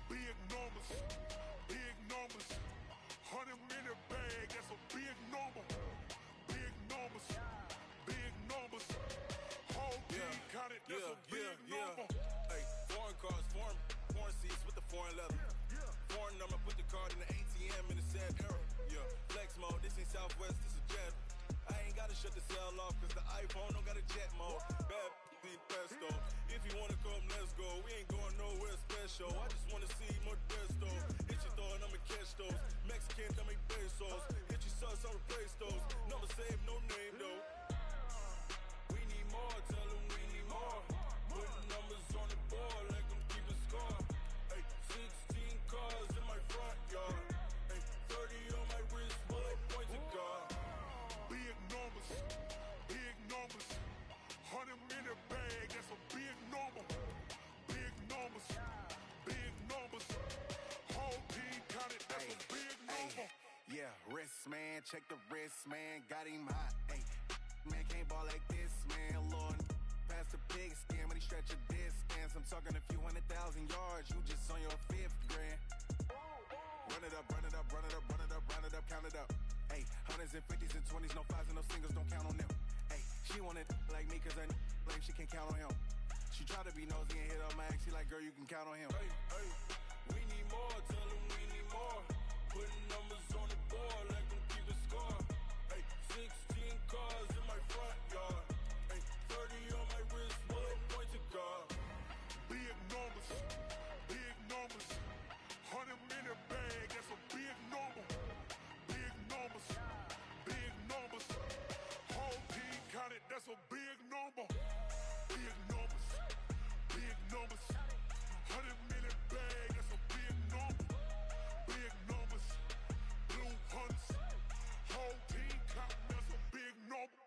Big numbers, 100 minute bag, that's a big number. Big numbers, whole team counted, that's a big number.
Hey, foreign cars, foreign seats with the foreign leather. Foreign number, put the card in the ATM in the sad era. Yeah, flex mode, this ain't Southwest, this a jet. I ain't gotta shut the cell off, cause the iPhone don't got a jet mode. Bad be pesto. If you wanna come, let's go. We ain't going nowhere special. I just wanna see more desto. Hit your thought, I'ma catch those. Mexican, I make pesos. Hit your sus, I'll replace those. Number save, no name though. We need more, tell them we need more. Putting numbers on the board like I'm keeping score. Hey, 16 cars in my front yard. Hey, 30 on my wrist, bullet point to God.
Big numbers, 100 minute bag, that's a big number. Big numbers, whole team counted, that's a big number.
Yeah, wrist man, check the wrist man, got him hot. Hey, man can't ball like this, man. Lord, past the pig skin, but he stretch a distance. I'm talking a few 100,000 yards, you just on your 5th grand. Run it up, count it up. Hey, hundreds and 50s and 20s, no 5s and no singles, don't count on them. Hey, she want it like me, cause her like she can count on him. She try to be nosy and hit up my ex, she like, girl, you can count on him. Hey, we need more, tell them we need more. Putting numbers on the board like I'm keeping score. Hey, 16 cars in my front yard. Hey, 30 on my wrist, bullet point to God.
Big numbers, 100 minute bag, that's a big number. Big numbers, whole team counted, that's a big number. Big numbers, 100 minute bag, that's a big number. Big numbers, blue hunts, whole team counting, that's a big number.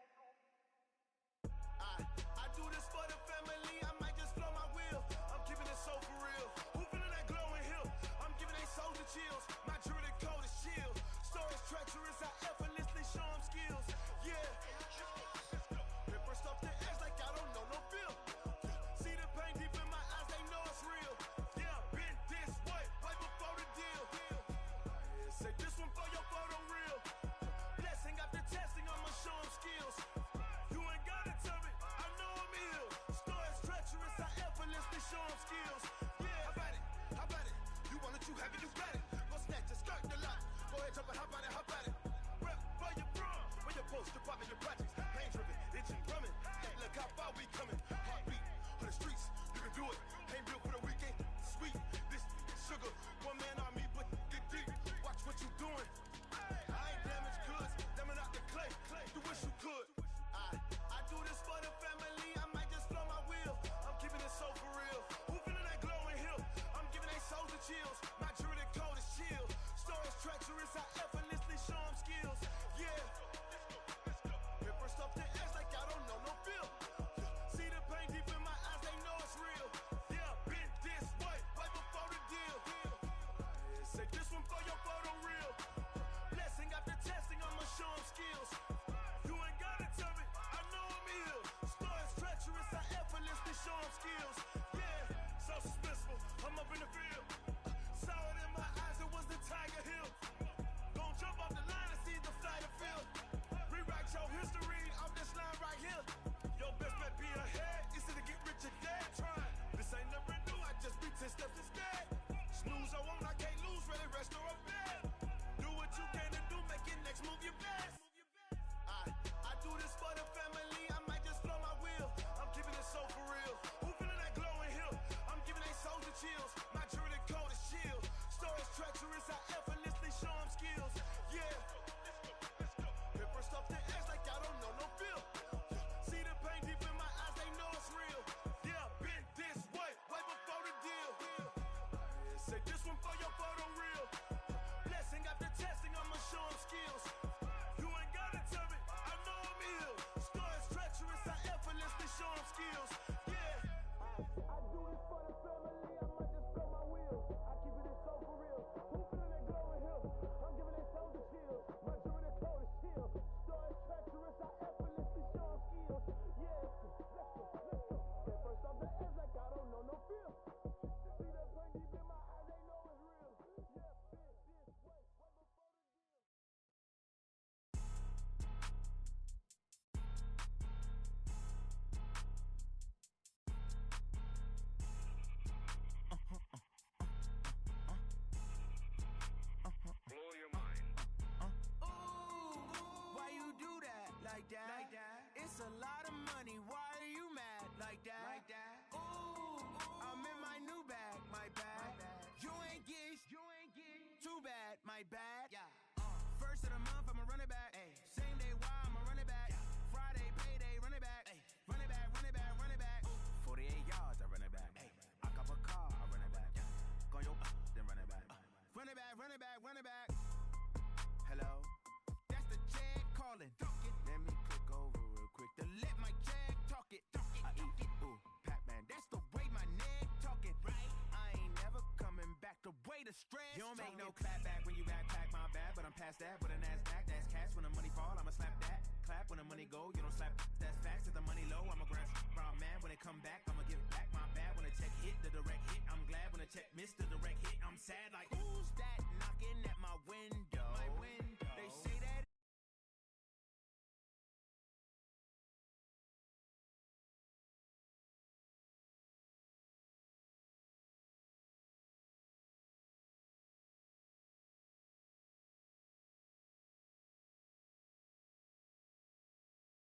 I do this for the family, I might just blow my wheel. I'm keeping it so for real. Who feeling that glowing hill? I'm giving they soldier chills. My jewelry code is chill. Stories treacherous, I effortlessly show them skills. Yeah. Paper stuff the edge like I don't know no feel. See the pain deep in my eyes, they know it's real. Yeah, been this way, right before the deal. Say this one for your photo real. Blessing after testing, I'ma show them skills. You ain't gotta tell me, I know I'm ill. Stories treacherous, I effortlessly show them skills. Yeah, how about it? You want it, you have it, you got it. Go snatch it, start the lot. Go ahead, jump it, hop on it. Rep for your bro, for your post, your poppin', your projects. Pain driven, itching, drumming. Hey, look how far we coming. Heartbeat on the streets, you can do it. Ain't built for the weekend, sweet. This sugar, one man army, but get deep. Watch what you doing. I ain't damaged goods, damn out the clay. You wish you could. I do this for the family, I might just blow my wheel. I'm keeping it so for real. Who feeling that glowing hill? I'm giving they soldier chills. My jewelry code is chill. Stories treacherous, I effortlessly show them skills. Yeah. Paper stuff the edge like I don't know no feel. See the pain deep in my eyes, they know it's real. Yeah, been this way, right before the deal. my bad. Yeah. First of the month, I'ma run it back. Ay. Same day, why I'ma run it back. Yeah. Friday, payday, run it back. Ay. Run it back, run it back, run it back. Ooh. 48 yards, I run it back. Ay. I cop a car, I run it back. Yeah. Go yo, then run it back. Run it back, run it back, run it back. Hello? That's the Jag calling. Let me click over real quick to let my Jag talk it. I eat it, ooh, Pac-Man. That's the way my neck talking. Right? I ain't never coming back the way the stress. You don't make no clap back when you back my bad, but I'm past that with a NASDAQ. That's cash when the money fall, I'ma slap that. Clap when the money go, you don't slap. That's facts. If the money low, I'ma grab brown man. When it come back, I'ma give back my bad. When the check hit, the direct hit, I'm glad. When the check missed, the